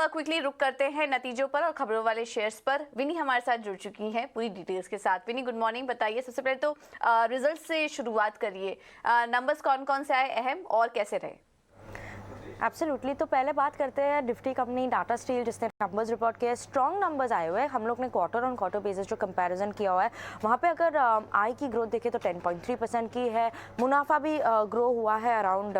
Quickly रुक करते हैं नतीजों पर और खबरों वाले शेयर्स पर। विनी हमारे साथ जुड़ चुकी हैं पूरी डिटेल्स के साथ। विनी, गुड मॉर्निंग। बताइए, सबसे पहले तो रिजल्ट से शुरुआत करिए। नंबर्स कौन कौन से आए अहम और कैसे रहे? एब्सोल्युटली। तो पहले बात करते हैं निफ्टी कंपनी टाटा स्टील, जिसने नंबर्स रिपोर्ट किए। स्ट्रॉन्ग नंबर्स आए हुए हैं। हम लोग ने क्वार्टर ऑन क्वार्टर बेसिस जो कंपैरिजन किया हुआ है, वहाँ पे अगर आय की ग्रोथ देखें तो 10.3% की है। मुनाफा भी ग्रो हुआ है around,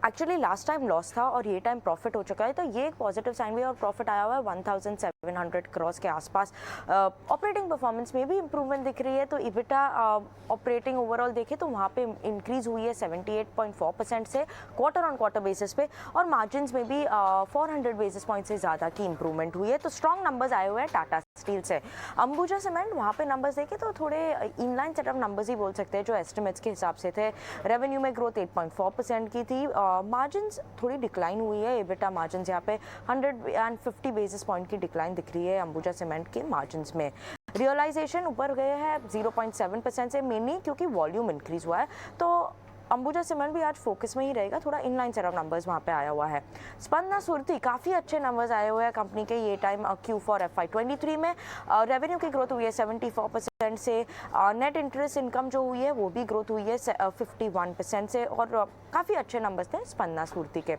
actually last time loss था और ये टाइम प्रॉफिट हो चुका है, तो ये एक पॉजिटिव साइन भी है। और प्रॉफिट आया हुआ है 1700 करोड़ के आसपास। ऑपरेटिंग परफॉर्मेंस में भी इंप्रूवमेंट दिख रही है। तो इबिटा ऑपरेटिंग ओवरऑल देखें तो वहाँ पे इंक्रीज हुई है 78.4% से क्वार्टर ऑन क्वार्टर बेसिस पे, और मार्जिन्स में भी 400 बेसिस पॉइंट से ज़्यादा की इंप्रूवमेंट हुई है। तो स्ट्रॉन्ग नंबर्स आए हुए हैं टाटा स्टील से। अंबुजा सीमेंट, वहाँ पे नंबर्स देखें तो थोड़े इनलाइन सेट ऑफ नंबर्स ही बोल सकते हैं जो एस्टिमेट्स के हिसाब से थे। रेवेन्यू में ग्रोथ 8.4% की थी। मार्जिन्स थोड़ी डिक्लाइन हुई है। एबिटा मार्जिन्स यहाँ पे 150 बेसिस पॉइंट की डिक्लाइन दिख रही है अंबुजा सीमेंट के मार्जिन्स में। रियलाइजेशन ऊपर गए हैं 0.7% से, मेनली क्योंकि वॉल्यूम इंक्रीज हुआ है। तो अंबुजा सीमेंट भी आज फोकस में ही रहेगा। थोड़ा इनलाइन सेट ऑफ नंबर्स वहाँ पे आया हुआ है। स्पंदना सुरती, काफ़ी अच्छे नंबर्स आए हुए हैं कंपनी के ये टाइम Q4 FY23 में। रेवेन्यू की ग्रोथ हुई है 74% से। नेट इंटरेस्ट इनकम जो हुई है वो भी ग्रोथ हुई है 51% से, और काफ़ी अच्छे नंबर्स थे स्पंदना सुरती के।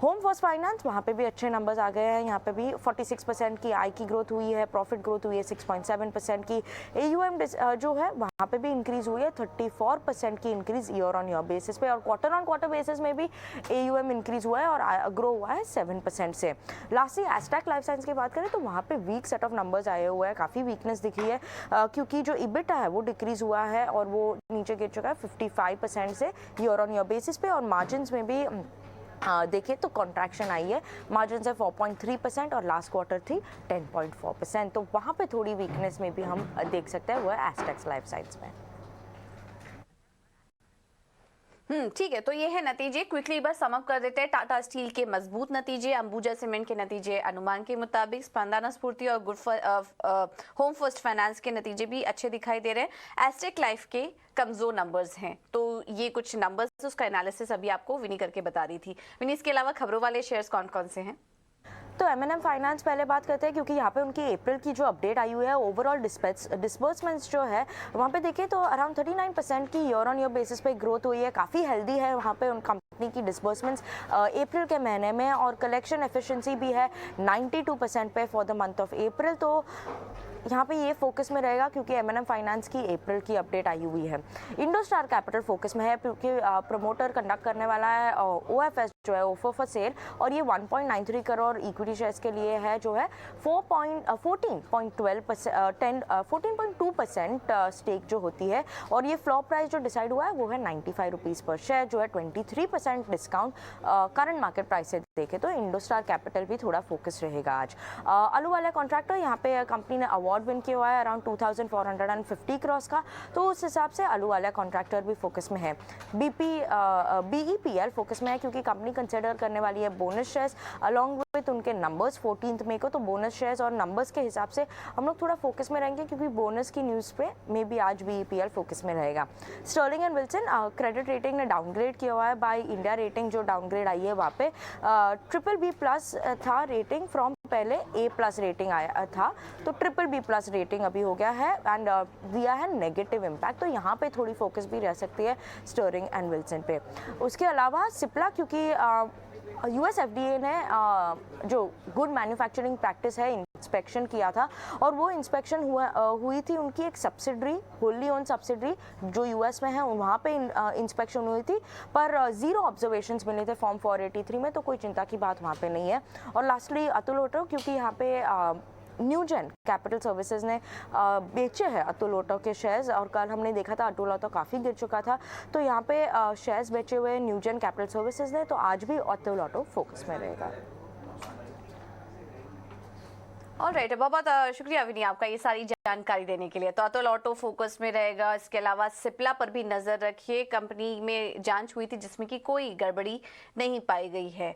होम फर्स्ट फाइनेंस, वहाँ पे भी अच्छे नंबर्स आ गए हैं। यहाँ पे भी 46% की आय की ग्रोथ हुई है। प्रॉफिट ग्रोथ हुई है 6.7% की। AUM जो है वहाँ पे भी इंक्रीज हुई है 34% की increase year on year basis पे, और क्वार्टर ऑन क्वार्टर बेसिस में भी AUM इंक्रीज हुआ है और ग्रो हुआ है 7% से। लास्टली एस्टेक लाइफ साइंस की बात करें तो वहाँ पे वीक सेट ऑफ नंबर्स आए हुए हैं, काफ़ी वीकनेस दिख रही है क्योंकि जो इबिटा है वो डिक्रीज हुआ है और वो नीचे गिर चुका है 55% से ईयर ऑन ईयर बेसिस पे, और मार्जिन्स में भी देखिए तो कॉन्ट्रैक्शन आई है। मार्जिन है 4.3% और लास्ट क्वार्टर थी 10.4%। तो वहाँ पे थोड़ी वीकनेस में भी हम देख सकते हैं, वो है एस्टेक्स लाइफ साइंस में। ठीक है, तो ये है नतीजे। क्विकली बस सम अप कर देते हैं। टाटा स्टील के मजबूत नतीजे, अंबुजा सीमेंट के नतीजे अनुमान के मुताबिक, स्पंदना स्फूर्ति और होम फर्स्ट फाइनेंस के नतीजे भी अच्छे दिखाई दे रहे हैं। एस्टेक लाइफ के कमजोर नंबर्स हैं। तो ये कुछ नंबर्स, उसका एनालिसिस अभी आपको विनी करके बता रही थी। विनी, इसके अलावा खबरों वाले शेयर्स कौन कौन से हैं? तो M&M फाइनेंस पहले बात करते हैं, क्योंकि यहाँ पे उनकी अप्रैल की जो अपडेट आई हुई है, ओवरऑल डिस्बर्समेंट्स जो है वहाँ पे देखें तो अराउंड 39% की ईयर ऑन ईयर बेसिस पे ग्रोथ हुई है। काफ़ी हेल्दी है वहाँ पे उन कंपनी की डिस्बर्समेंट्स अप्रैल के महीने में, और कलेक्शन एफिशिएंसी भी है 92% पे for the month of April. तो यहाँ पे ये फोकस में रहेगा क्योंकि M&M फाइनेंस की अप्रैल की अपडेट आई हुई है। इंडोस्टार कैपिटल फोकस में है क्योंकि प्रमोटर कंडक्ट करने वाला है OFS जो है ऑफर फॉर सेल, और ये 1.93 करोड़ इक्विटी शेयर्स के लिए है, जो है 14.2% स्टेक जो होती है। और ये फ्लॉप प्राइस जो डिसाइड हुआ है वो है 95 रुपीज़ पर शेयर, जो है 23% डिस्काउंट करंट मार्केट प्राइस से देखे तो इंडोस्टार कैपिटल भी थोड़ा फोकस रहेगा आज। अहलूवालिया कॉन्ट्रैक्टर, यहाँ पे कंपनी ने अवार्ड विन किया हुआ है अराउंड 2450 करोड़ का, तो उस हिसाब से अहलूवालिया कॉन्ट्रैक्टर भी फोकस में है। BEPL फोकस में है क्योंकि कंपनी कंसिडर करने वाली है बोनस शेयर्स अलॉन्ग विद उनके नंबर्स 14 मई को। तो बोनस शेयर्स और नंबर्स के हिसाब से हम लोग थोड़ा फोकस में रहेंगे क्योंकि बोनस की न्यूज़ पे मे बी आज BEPL फोकस में रहेगा। Sterling and Wilson, credit rating ने डाउनग्रेड किया हुआ है बाय इंडिया रेटिंग, जो डाउनग्रेड आई है वहाँ पे BBB+ था रेटिंग, फ्रॉम पहले A+ रेटिंग आया था, तो BBB+ रेटिंग अभी हो गया है एंड दिया है नेगेटिव इम्पैक्ट। तो यहाँ पे थोड़ी फोकस भी रह सकती है स्टर्लिंग एंड विल्सन पे। उसके अलावा सिप्ला, क्योंकि US FDA ने जो गुड मैन्युफैक्चरिंग प्रैक्टिस है इंस्पेक्शन किया था, और वो इंस्पेक्शन हुई थी उनकी एक सब्सिडरी, होली ओन सब्सिडरी जो US में है, वहाँ पे इंस्पेक्शन हुई थी, पर 0 ऑब्जर्वेशंस मिले थे फॉर्म 483 में, तो कोई चिंता की बात वहाँ पे नहीं है। और लास्टली अतुल ऑटो, क्योंकि यहाँ पे न्यूजेन कैपिटल सर्विसेज ने बेचे हैं अतुल ऑटो के शेयर्स, और कल हमने देखा था अतुल ऑटो काफ़ी गिर चुका था, तो यहाँ पे शेयर्स बेचे हुए न्यूजेन कैपिटल सर्विसेज ने, तो आज भी अतुल ऑटो फोकस में रहेगा। ऑलराइट, बहुत शुक्रिया विनी आपका ये सारी जानकारी देने के लिए। तो अतुल ऑटो फोकस में रहेगा। इसके अलावा सिप्ला पर भी नजर रखिए। कंपनी में जांच हुई थी जिसमें कि कोई गड़बड़ी नहीं पाई गई है।